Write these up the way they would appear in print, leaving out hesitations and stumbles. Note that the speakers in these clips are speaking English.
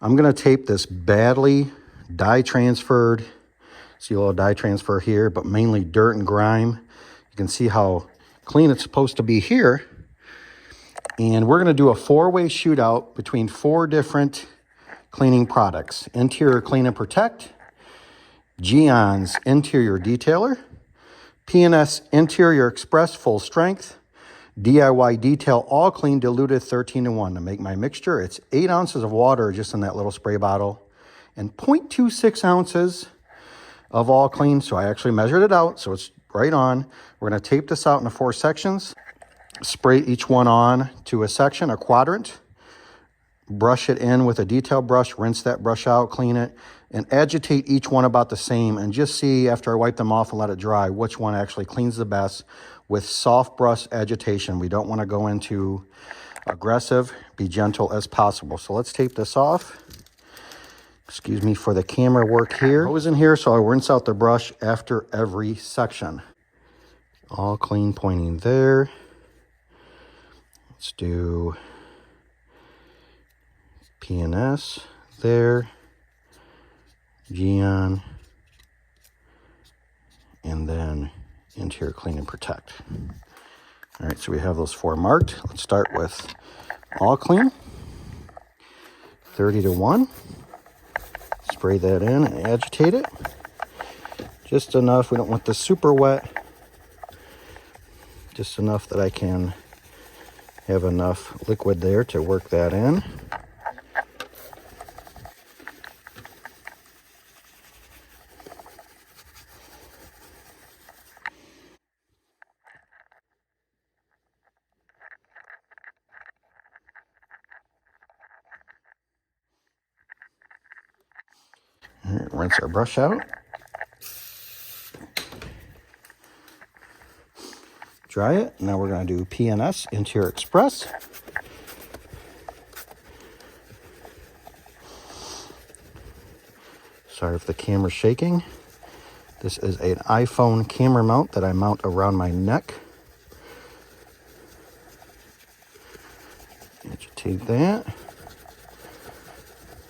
I'm going to tape this badly dye transferred. See a little dye transfer here, but mainly dirt and grime. You can see how clean it's supposed to be here. And we're going to do a 4-way shootout between 4 different cleaning products. Interior Clean and Protect, Gyeon's Interior Detailer, PNS Interior Express Full Strength, DIY Detail All Clean Diluted 13-to-1. To make my mixture, it's 8 ounces of water just in that little spray bottle and 0.26 ounces of All Clean. So I actually measured it out, so it's right on. We're going to tape this out into 4 sections, spray each one on to a section, a quadrant, brush it in with a detail brush, rinse that brush out, clean it, and agitate each one about the same, and just see after I wipe them off and let it dry which one actually cleans the best with soft brush agitation. We don't want to go into aggressive, be gentle as possible. So let's tape this off. Excuse me for the camera work here. Hose in here, so I rinse out the brush after every section. All Clean pointing there. Let's do PNS there, Gyeon, and then Interior Clean and Protect. All right, so we have those 4 marked. Let's start with All Clean, 30-to-1. Spray that in and agitate it. Just enough, we don't want this super wet. Just enough that I can have enough liquid there to work that in. All right, rinse our brush out. Dry it. Now we're going to do PNS Interior Express. Sorry if the camera's shaking. This is an iPhone camera mount that I mount around my neck. Agitate that.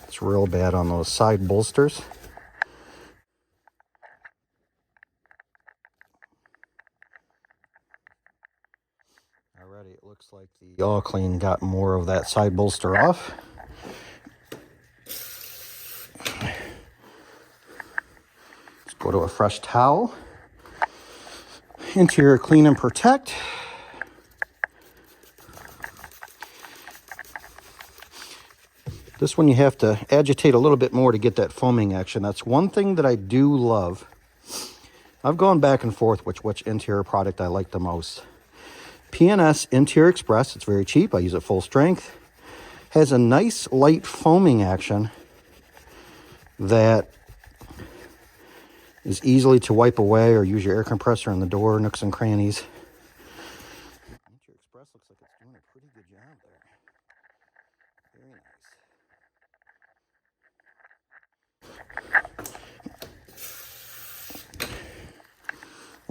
It's real bad on those side bolsters. Alrighty, it looks like the All Clean got more of that side bolster off. Let's go to a fresh towel. Interior Clean and Protect. This one you have to agitate a little bit more to get that foaming action. That's one thing that I do love. I've gone back and forth which interior product I like the most. PNS Interior Express, it's very cheap. I use it full strength. Has a nice light foaming action that is easily to wipe away or use your air compressor in the door, nooks and crannies. Interior Express looks like it's doing a pretty good job there. Very nice.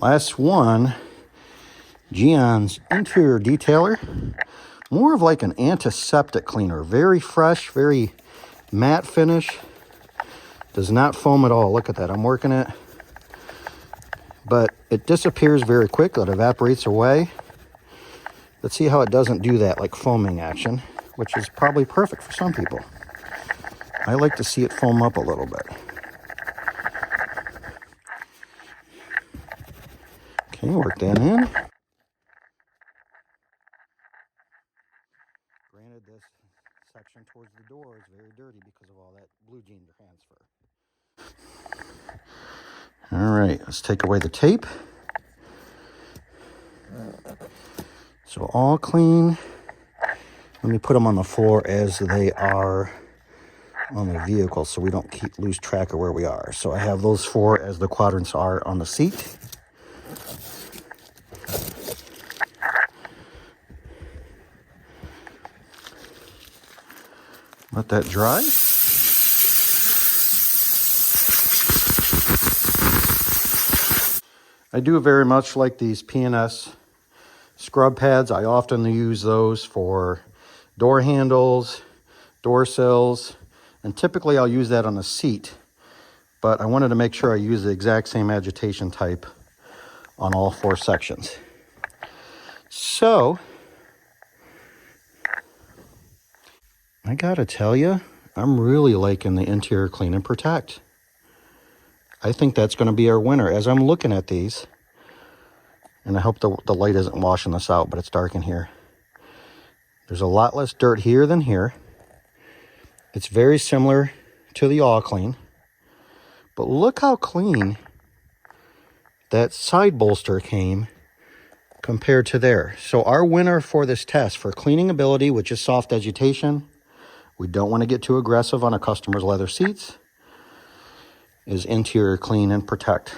Last one, Gyeon's Interior Detailer. More of like an antiseptic cleaner. Very fresh, very matte finish. Does not foam at all. Look at that, I'm working it. But it disappears very quick, it evaporates away. Let's see how it doesn't do that, like foaming action, which is probably perfect for some people. I like to see it foam up a little bit. Okay, work that in. Granted, this section towards the door is very dirty because of all that blue jean transfer. All right, let's take away the tape. So All Clean. Let me put them on the floor as they are on the vehicle so we don't lose track of where we are. So I have those 4 as the quadrants are on the seat. Let that dry. I do very much like these PNS scrub pads. I often use those for door handles, door sills, And typically I'll use that on a seat, but I wanted to make sure I use the exact same agitation type on all 4 sections. So, I gotta tell you, I'm really liking the Interior Clean and Protect. I think that's gonna be our winner. As I'm looking at these, and I hope the light isn't washing this out, but it's dark in here. There's a lot less dirt here than here. It's very similar to the All Clean, but look how clean that side bolster came compared to there. So our winner for this test for cleaning ability, which is soft agitation, we don't want to get too aggressive on a customer's leather seats, is Interior Clean and Protect.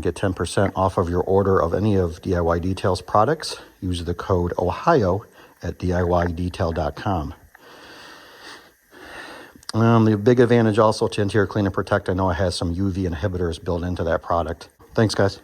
Get 10% off of your order of any of DIY Details products. Use the code OHIO at DIYDetail.com. The big advantage also to Interior Clean and Protect, I know it has some UV inhibitors built into that product. Thanks, guys.